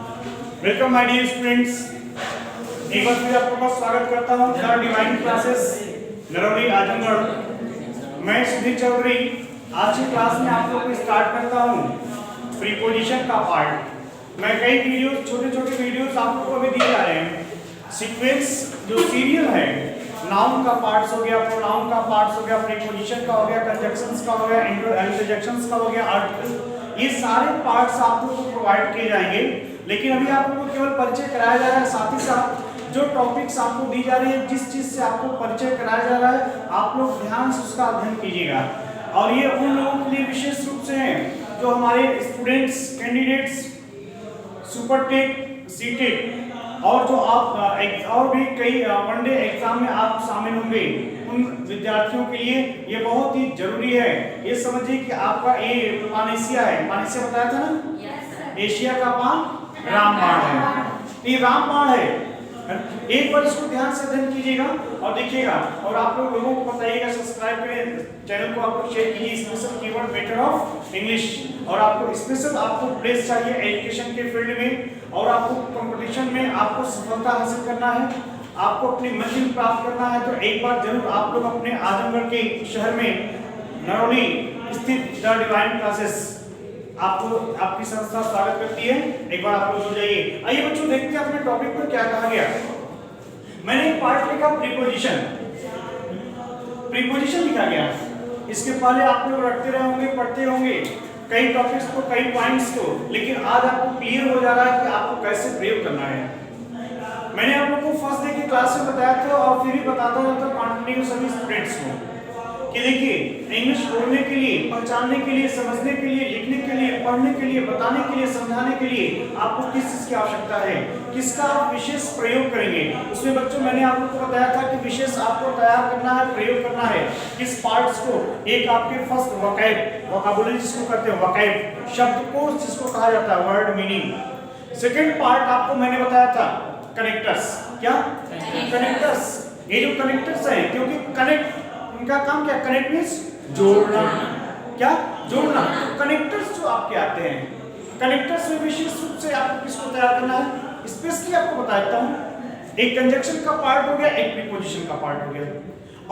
Welcome my dear students. एक बार फिर आपका स्वागत करता हूं the divine classes Narauli Azamgarh. मैं सुधीर चौधरी आज की क्लास में आप लोगों को स्टार्ट करता हूं प्रीपोजिशन का पार्ट। मैं कई वीडियोस, छोटे-छोटे वीडियोस आप लोगों को भी दिए जा रहे हैं। सीक्वेंस जो सीरियल है, नाउन का पार्ट्स हो गया, प्रोनाउन का पार्ट्स हो गया, प्रीपोजिशन का हो गया, कंजक्शंस का हो गया, इंटरजेक्शंस का हो गया, आर्टिकल, ये सारे पार्ट्स आप लोगों को प्रोवाइड किए जाएंगे। लेकिन अभी आप लोगों को केवल परिचय कराया जा रहा है, साथ ही साथ जो टॉपिक्स आपको दी जा रही है, जिस चीज से आपको परिचय कराया जा रहा है, आप लोग ध्यान से उसका अध्ययन कीजिएगा। और ये उन लोगों के लिए विशेष रूप से है जो हमारे स्टूडेंट्स, कैंडिडेट्स, सुपरटेक, सीटेक और जो आप और भी कई वनडे एग्जाम में आप शामिल होंगे, उन विद्यार्थियों के लिए ये बहुत ही जरूरी है। ये समझिए कि आपका ये पानेसिया है, पानेसिया बताया था ना, एशिया का पान रामबाण है, ये रामबाण है। एक बार इसको ध्यान से अध्ययन कीजिएगा और देखिएगा, और आप लोगों को बताइएगा, सब्सक्राइब करें चैनल को, आप लोग शेयर कीजिए special keyword better of English. और आपको स्पेशल आपको प्लेस चाहिए एजुकेशन के फील्ड में, और आपको कंपटीशन में आपको सफलता हासिल करना है, आपको अपनी मंजिल प्राप्त करना है, तो एक बार जरूर आप लोग अपने आजमगढ़ के शहर में नरौली स्थित द डिवाइन क्लासेस आपको आपकी संस्था स्वागत करती है। एक बार आप लोग जुड़ जाइए। आइए बच्चों, देखते हैं अपने टॉपिक पर क्या कहा गया। मैंने एक पार्ट लिखा प्रीपोजिशन, प्रीपोजिशन लिखा गया। इसके पहले आप लोग रटते रहे होंगे, पढ़ते होंगे कई टॉपिक्स को, कई पॉइंट्स को, लेकिन आज आपको क्लियर हो जा रहा है कि आपको कैसे प्रयोग करना है। मैंने आप लोगों को फर्स्ट डे की क्लास में बताया था और फिर भी बताता रहता कंटिन्यू सभी स्टूडेंट्स को कि देखिए, इंग्लिश बोलने के लिए, पहचानने के लिए, समझने के लिए, लिखने के लिए, पढ़ने के लिए, बताने के लिए, समझाने के लिए आपको किस चीज की आवश्यकता है, किसका आप विशेष प्रयोग करेंगे। उसमें बच्चों मैंने आप लोगों को बताया था कि विशेष आपको तैयार करना है, प्रयोग करना है किस पार्ट्स को। एक आपके फर्स्ट वोकैब, वोकैबुलरी जिसको कहते हैं, वोकैब शब्दकोश जिसको कहा जाता है, वर्ड मीनिंग। सेकंड पार्ट आपको मैंने बताया था कनेक्टर्स। क्या कनेक्टर्स? ये जो कनेक्टर्स हैं, क्योंकि कनेक्ट इनका काम क्या, कनेक्ट मींस जोड़ना। क्या जोड़ना? कनेक्टर्स जो आपके आते हैं, कनेक्टर्स में विशेष रूप से आपको किसको तैयार करना है, स्पेशली आपको बता देता हूं। एक कंजक्शन का पार्ट हो गया, एक प्रीपोजिशन का पार्ट हो गया,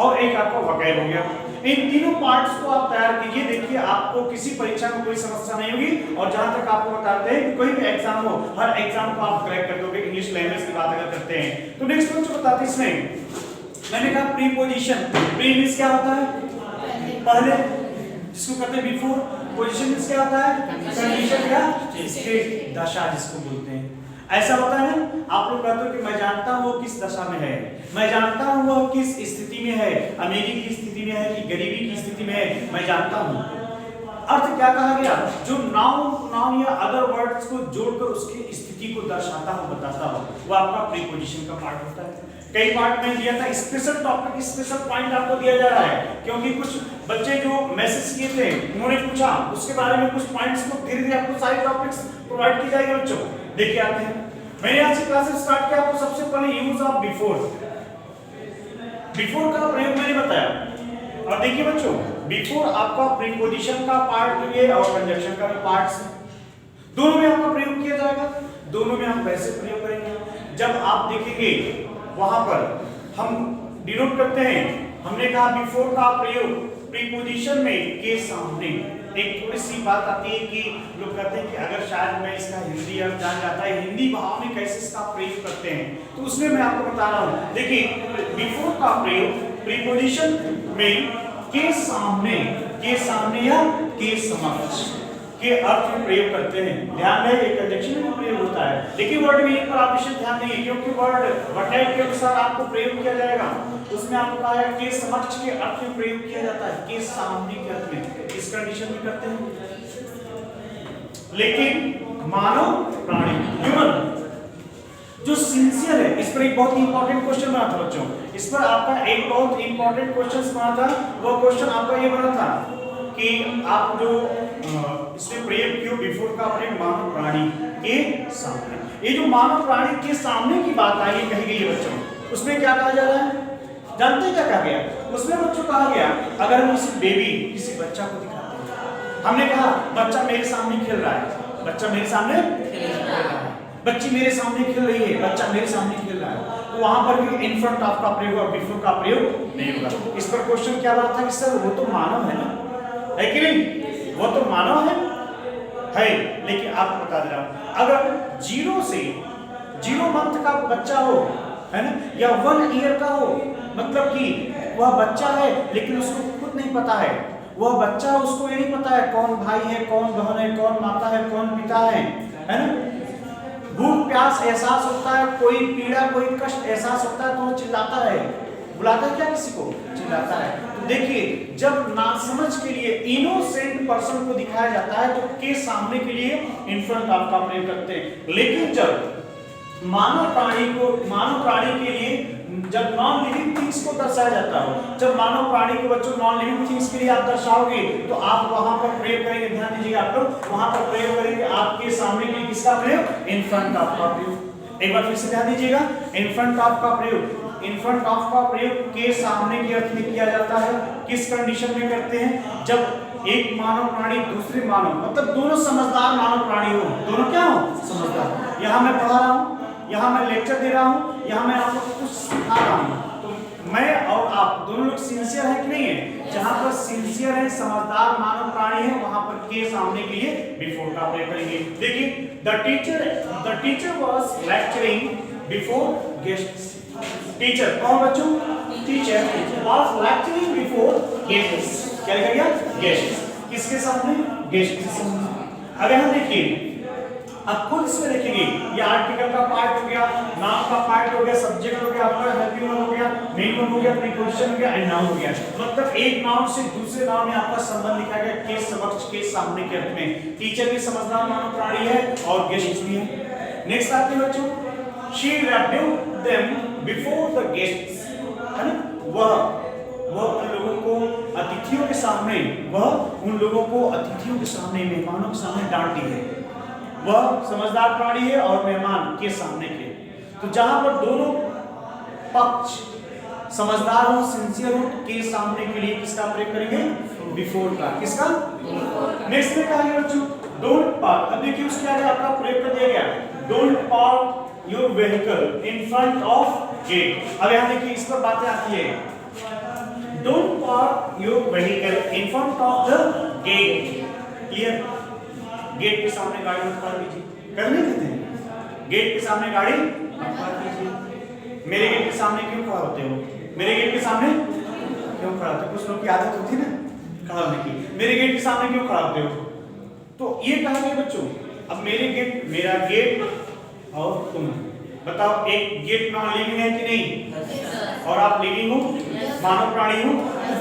और एक आपका वोकैब हो गया। इन तीनों पार्ट्स को आप तैयार कीजिए। देखिए, आपको किसी परीक्षा में कोई समस्या नहीं होगी। और जहां तक आपको बताते हैं कि कोई भी एग्जाम हो, हर एग्जाम को आप क्रैक कर दोगे इंग्लिश लैंग्वेज की बात अगर करते हैं तो। नेक्स्ट बच्चों बताते हैं, इसमें मैंने कहा प्रीपोजिशन, प्री मींस क्या होता है, पहले, जिसको कहते हैं बिफोर। पोजीशन मींस क्या होता है, कंडीशन या स्टेट, दशा जिसको बोलते हैं। ऐसा होता है ना, आप लोग कहते हो कि मैं जानता हूं वो किस दशा में है, मैं जानता हूं वो किस स्थिति में है, अमीरी की स्थिति में है कि गरीबी की स्थिति में है, मैं जानता हूं। अर्थ क्या कहा गया, जो नाउन या अदर वर्ड्स को जोड़कर उसकी स्थिति को दर्शाता हो, बताता हो, वो आपका प्रीपोजिशन का पार्ट होता है। कई पार्ट में दिया था, स्पेशल टॉपिक, स्पेशल पॉइंट आपको दिया जा रहा है, क्योंकि कुछ बच्चे जो मैसेज किए थे उन्होंने पूछा, उसके बारे में कुछ पॉइंट्स को धीरे-धीरे आपको सारे टॉपिक्स प्रोवाइड की जाएगी बच्चों। देखिए आते हैं, मैंने आज की क्लास स्टार्ट किया आपको सबसे पहले यूज ऑफ बिफोर। बिफोर का प्रयोग मैंने बताया, और देखिए बच्चों, बिफोर आपका प्रीपोजिशन का पार्ट है और कंजक्शन का भी पार्ट है, दोनों में आपका प्रयोग किया जाएगा। दोनों में हम कैसे प्रयोग करेंगे, जब आप देखेंगे वहां पर हम डिनोट करते हैं। हमने कहा बिफोर का प्रयोग प्रीपोजिशन में के सामने। एक थोड़ी सी बात आती है कि लोग कहते हैं कि अगर शायद मैं इसका हिंदी अर्थ जान जाता है, हिंदी भाव में कैसे इसका प्रयोग करते हैं, तो उसमें मैं आपको बता रहा हूं। देखिए, बिफोर का प्रयोग प्रीपोजिशन में के सामने या के समक्ष के अर्थ में प्रयोग करते हैं। ध्यान रहे, एक कंजक्शन में प्रयोग होता है, लेकिन वर्ड मीनिंग पर आप विशेष ध्यान देंगे, क्योंकि वर्ड वोकैब के अनुसार आपको प्रयोग किया जाएगा। उसमें आपको कहा है के समक्ष के अर्थ में प्रयोग किया जाता है, के सामने के अर्थ में, इस कंडीशन में करते हैं। लेकिन मानव प्राणी, ह्यूमन जो सिंसियर है, इस पर एक बहुत इंपॉर्टेंट क्वेश्चन बना था बच्चों। इस पर आपका एक बहुत इंपॉर्टेंट क्वेश्चन बना था। वो क्वेश्चन आपका ये बना था कि आप जो इसमें प्रयोग किया बिफोर का अपने मानव प्राणी के सामने। ये जो मानव प्राणी के सामने की बात आई है, कही गई है बच्चों, उसमें क्या कहा जा रहा है, जानते हैं क्या कहा गया? उसमें बच्चों कहा गया, अगर हम किसी बेबी, किसी बच्चा को दिखाते हैं, हमने कहा बच्चा मेरे सामने खेल रहा है, बच्चा मेरे सामने खेल रहा है, बच्ची मेरे सामने खेल रही है, बच्चा मेरे सामने खेल रहा है, तो वहां पर भी इन फ्रंट ऑफ का प्रयोग और बिफोर का प्रयोग नहीं होगा। इस पर क्वेश्चन क्या बात था कि सर वो तो मानव है ना, है कि नहीं, वो तो मानव है, लेकिन आपको बता दे रहा हूं, अगर 0 मंथ का बच्चा हो, है ना, या 1 ईयर का हो, मतलब कि वह बच्चा है लेकिन उसको खुद नहीं पता है, वह बच्चा, उसको ये नहीं पता है कौन भाई है, कौन बहन है, कौन माता है, कौन पिता है ना, भूख प्यास एहसास होता है, कोई पीड़ा कोई कष्ट एहसास होता है तो वो चिल्लाता है, बुलाता है क्या किसी को, चिल्लाता है। तो देखिए जब नासमझ के लिए इनोसेंट पर्सन को दिखाया जाता है तो के सामने के लिए इन फ्रंट ऑफ का प्रयोग करते हैं, लेकिन जब मानव प्राणी के लिए जब नॉन लिविंग थिंग्स को दर्शाया जाता हो, जब मानव प्राणी के बच्चों नॉन लिविंग थिंग्स के लिए आप दर्शाओगे तो आप वहां पर प्रयोग करेंगे, ध्यान दीजिएगा आप लोग, वहां पर प्रयोग करेंगे आपके सामने के लिए किसका प्रयोग, इन फ्रंट ऑफ का प्रयोग। एक बार फिर से ध्यान दीजिएगा, इन फ्रंट ऑफ का प्रयोग, इन फ्रंट ऑफ का प्रयोग के सामने के अर्थ में किया जाता है। किस कंडीशन में करते हैं, जब एक मानव प्राणी दूसरे मानव, मतलब दोनों समझदार मानव प्राणी हो, दोनों क्या हो, समझदार। यहाँ मैं पढ़ा रहा हूँ, यहाँ मैं लेक्चर दे रहा हूँ, यहाँ मैं आपको कुछ सिखा रहा हूँ, तो मैं और आप दोनों लोग सिंसियर है कि नहीं है, जहाँ पर सिंसियर है, समझदार मानव प्राणी है, वहां पर के सामने के लिए बिफोर का प्रयोग करेंगे। देखिए the teacher was lecturing before guests, teacher कौन बच्चों, teacher was lecturing before guests, क्या लिखा गया, गेस्ट्स, किसके सामने, गेस्ट के सामने। अब यहाँ देखिए, अब खुद इसमें देखेंगे, ये आर्टिकल का पार्ट हो गया, नाम का पार्ट हो गया, सब्जेक्ट हो गया, आपका हेल्पिंग वर्ब हो गया, मेन वर्ब हो गया, प्रीपोजिशन हो गया एंड नाउन हो गया, मतलब एक नाउन से दूसरे नाउन में आपका संबंध लिखा गया के समक्ष, के सामने के अर्थ में। टीचर भी समझदार मानव प्राणी है और गेस्ट भी है। नेक्स्ट आते हैं बच्चों, she reviewed them before the guests, है ना, वह उन लोगों को अतिथियों के सामने, मेहमानों के सामने डांटी है। वह समझदार प्राणी है और मेहमान के सामने के, तो जहां पर दोनों पक्ष समझदार हो, सिंसियर हो, के सामने के लिए किसका प्रयोग करेंगे, बिफोर का, किसका, नेक्स्ट में कहा गया बच्चों, डोंट पार्क, अब देखिए उसके आगे आपका प्रयोग कर दिया गया, don't park your vehicle in front of gate. अब यहां देखिए इस पर बातें आती है, don't park your vehicle in front of the gate, clear, gate के सामने गाड़ी मत खड़ा कीजिए, करने देते हैं, गेट के सामने गाड़ी मत खड़ा कीजिए। मेरे गेट के सामने क्यों खड़ा होते हो, मेरे गेट के सामने क्यों खड़ा होते हो, कुछ लोग की आदत होती है ना खड़ा होने की, मेरे गेट के सामने क्यों खड़ा होते हो, तो ये कहा गया बच्चों। अब मेरे गेट, मेरा गेट और तुम बताओ, एक गेट नॉन लिविंग है कि नहीं, और आप लिविंग हो, मानव प्राणी हो,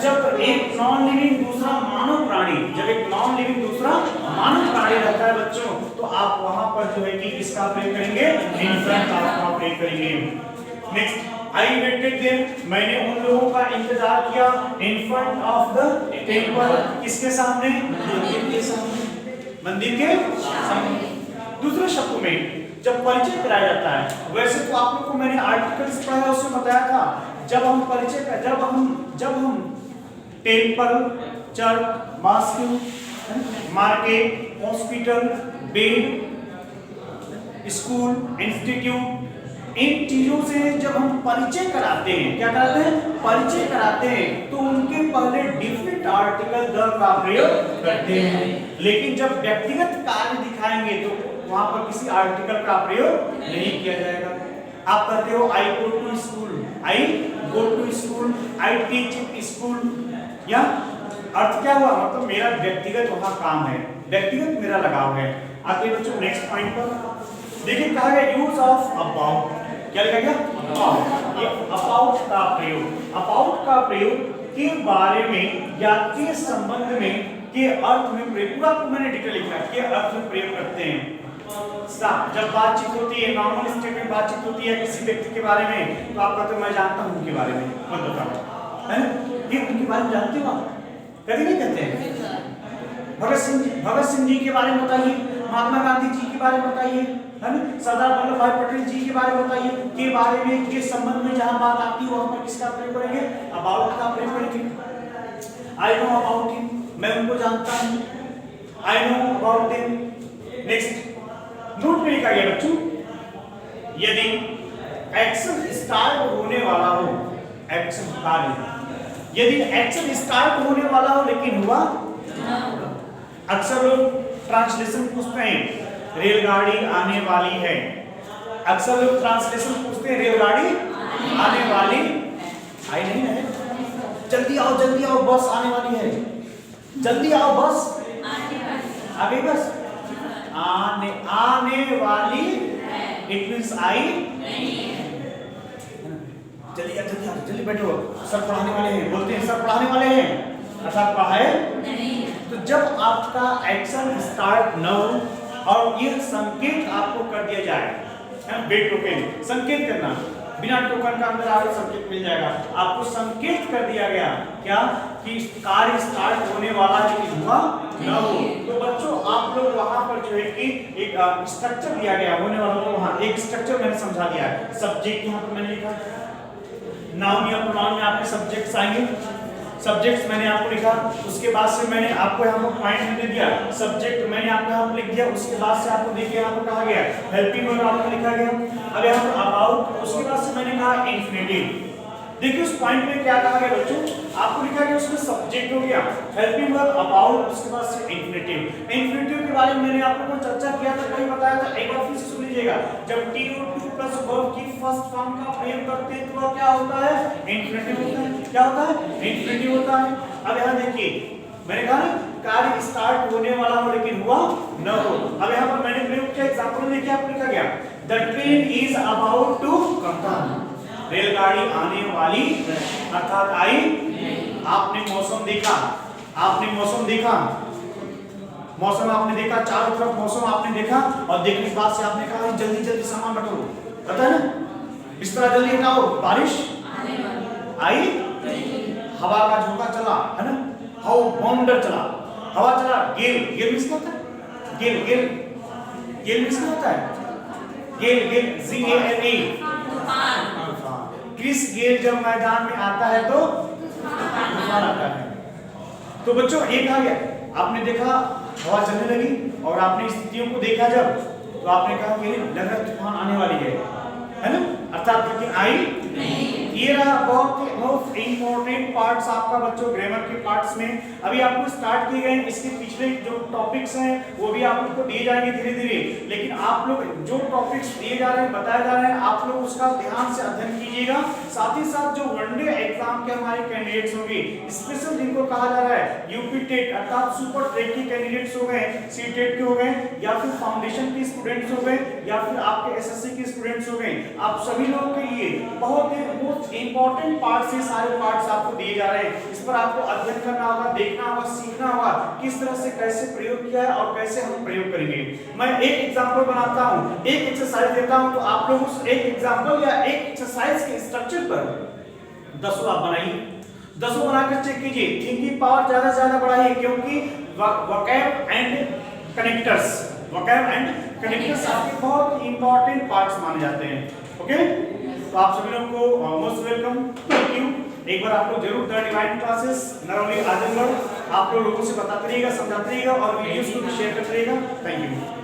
जब एक नॉन लिविंग दूसरा मानव प्राणी, जब एक नॉन लिविंग दूसरा मानव प्राणी रहता है बच्चों, तो आप वहां पर जो है कि इसका प्रयोग करेंगे, इन फ्रंट ऑफ का प्रयोग करेंगे। नेक्स्ट, आई वेटेड देम, मैंने उन लोगों का इंतजार किया, इन फ्रंट ऑफ द टेंपल, किसके सामने, मंदिर के सामने, मंदिर के सामने। दूसरे शब्दों में जब परिचय कराया जाता है, वैसे तो आप लोग को मैंने आर्टिकल्स पढ़ा उसमें बताया था, जब हम परिचय का, जब हम temple, church, mosque, market, hospital, bed, school, institute, इन चीजों से जब हम परिचय कराते हैं, क्या कराते हैं, परिचय कराते हैं, तो उनके पहले डिफरेंट आर्टिकल द का प्रयोग करते हैं, लेकिन जब व्यक्तिगत कार्य दिखाएंगे तो वहां पर किसी आर्टिकल का प्रयोग नहीं किया जाएगा। आप कहते हो I go to school, I go to school, I teach in school, या अर्थ क्या हुआ, मतलब मेरा व्यक्तिगत वहां काम है, व्यक्तिगत मेरा लगाव है। आगे बच्चों नेक्स्ट पॉइंट पर देखिए, कहा गया यूज ऑफ अबाउट, क्या लिखा गया, अबाउट, ये अबाउट का प्रयोग, अबाउट का प्रयोग के बारे में या के संबंध में, के अर्थ में प्रयोग, पूरा मैंने डिटेल लिखा है, के अर्थ में प्रयोग करते हैं। जब बातचीत होती है, नॉर्मल स्टेट में बातचीत होती है किसी व्यक्ति के बारे में, तो आप कहते हो मैं जानता हूं उनके बारे में, मत बताओ, है ये उनके बारे में जानते हो आप, कभी नहीं कहते हैं। भगत सिंह जी के बारे में बताइए, महात्मा गांधी जी के बारे में बताइए, है ना, सरदार वल्लभ भाई पटेल जी के बारे में बताइए, के बारे में, के संबंध में जहां बात आती है वहां पर किसका प्रयोग करेंगे, अबाउट का प्रयोग करेंगे। आई नो अबाउट हिम, मैं उनको जानता हूं, I know about them. Next, note में लिखा गया बच्चों, यदि एक्शन स्टार्ट होने वाला हो, एक्शन कार्य, यदि एक्शन स्टार्ट होने वाला हो लेकिन हुआ, अक्सर लोग ट्रांसलेशन पूछते हैं रेलगाड़ी आने वाली है, अक्सर लोग ट्रांसलेशन पूछते हैं रेलगाड़ी आने वाली, आई नहीं है, जल्दी आओ बस आने वाली है, जल्दी आओ बस आ गई बस, आने वाली, इट मींस आई नहीं है, जल्दी बैठो, सर पढ़ाने वाले हैं, बोलते हैं सर पढ़ाने वाले हैं, अर्थात पढ़ाए नहीं। तो जब आपका एक्शन स्टार्ट न हो और ये संकेत आपको कर दिया जाए, बेट टोकन संकेत करना, बिना टोकन का अंदर आगे संकेत मिल जाएगा, आपको संकेत कर दिया गया क्या कि कार्य स्टार्ट होने वाला लेकिन हुआ न हो, तो बच्चों आप लोग वहां पर जो है कि एक स्ट्रक्चर दिया गया होने वाला को, वहां एक स्ट्रक्चर मैंने समझा दिया है। सब्जेक्ट यहाँ पर मैंने लिखा, नाउन या प्रोनाउन में आपके सब्जेक्ट्स आएंगे, सब्जेक्ट्स मैंने आपको लिखा, उसके बाद से मैंने आपको यहाँ पर पॉइंट मैंने दिया, सब्जेक्ट मैंने आपको यहाँ पर लिख दिया, उसके बाद से आपको देखिए यहाँ पर कहा गया हेल्पिंग वर्ब आपको लिखा गया, अब यहाँ पर अबाउट, उसके बाद से मैंने कहा इन्फिनिटिव। देखिए उस पॉइंट में क्या कहा गया बच्चों, आपको लिखा गया उसमें सब्जेक्ट हो गया, हेल्पिंग वर्ब अबाउट, उसके बाद से इन्फिनिटिव। इन्फिनिटिव के बारे में मैंने आप लोगों को चर्चा किया था, कहीं बताया था, एक बार फिर से सुन लीजिएगा, जब to2 प्लस वर्ब की फर्स्ट फॉर्म का प्रयोग करते हैं तो वह क्या होता है, इन्फिनिटिव होता है, क्या होता है, इन्फिनिटिव होता है। अब यहाँ देखिए मैंने कहा ना कार्य स्टार्ट होने वाला हो लेकिन हुआ न हो, अब यहाँ पर मैंने प्रयोग किया, एग्जांपल में क्या लिखा गया, the train is about to come, रेलगाड़ी आने वाली, अर्थात आई, आपने मौसम देखा, आपने मौसम देखा, मौसम आपने देखा, चारों तरफ मौसम आपने देखा, और देखने के बाद से आपने कहा जल्दी जल्दी सामान बटोरो, पता है ना, बिस्तरा जल्दी हटाओ, बारिश आई, हवा का झोंका चला, है ना, हाउ बाउंडर चला, हवा चला, गेल, गेल मिस होता है, गेल गेल गेल मिस होता है, गेल गेल GALE, क्रिस गेल जब मैदान में आता है तो तूफान आता है। तो बच्चों एक आ गया, आपने देखा हवा चलने लगी और आपने स्थितियों को देखा जब, तो आपने कहा कि लग रहा तूफान आने वाली है ना, अर्थात लेकिन आई नहीं। ये रहा बहुत इंपॉर्टेंट पार्ट्स आपका बच्चों ग्रामर के पार्ट्स में, अभी आपको स्टार्ट किए गए, इसके पिछले जो टॉपिक्स हैं वो भी आप लोग को दिए जाएंगे धीरे धीरे, लेकिन आप लोग जो टॉपिक्स दिए जा रहे हैं, बताए जा रहे हैं, आप लोग उसका ध्यान से अध्ययन कीजिएगा। साथ ही साथ जो वनडे एग्जाम के हमारे कैंडिडेट्स होंगे, स्पेशल जिनको कहा जा रहा है यूपी टेट अर्थात सुपर टेट के कैंडिडेट्स हो गए, सी टेट के हो गए, या फिर फाउंडेशन के स्टूडेंट्स हो गए, या फिर आपके एसएससी के स्टूडेंट्स हो गए, आप सभी लोगों के लिए बहुत इंपॉर्टेंट पार्ट्स, ये सारे पार्ट्स आपको दिए जा रहे हैं, इस पर आपको अध्ययन करना होगा, देखना होगा, सीखना होगा किस तरह से कैसे प्रयोग किया है और कैसे हम प्रयोग करेंगे। मैं एक एग्जांपल बनाता हूं, एक एक्सरसाइज देता हूं, तो आप लोग उस एक एग्जांपल या एक एक्सरसाइज के स्ट्रक्चर पर 10 आप बनाइए, 10 बनाकर चेक कीजिए, थिंकिंग पावर ज्यादा से ज्यादा बढ़ाइए, क्योंकि वोकैब एंड कनेक्टर्स आपके बहुत इंपॉर्टेंट पार्ट्स माने जाते हैं। ओके, तो आप सभी लोगों को मोस्ट वेलकम, थैंक यू। एक बार आप लोग जरूर the divine classes Narauli Azamgarh आप लोगों से बताते रहिएगा, समझाते रहिएगा और वीडियोस को भी शेयर करते रहिएगा। Thank you.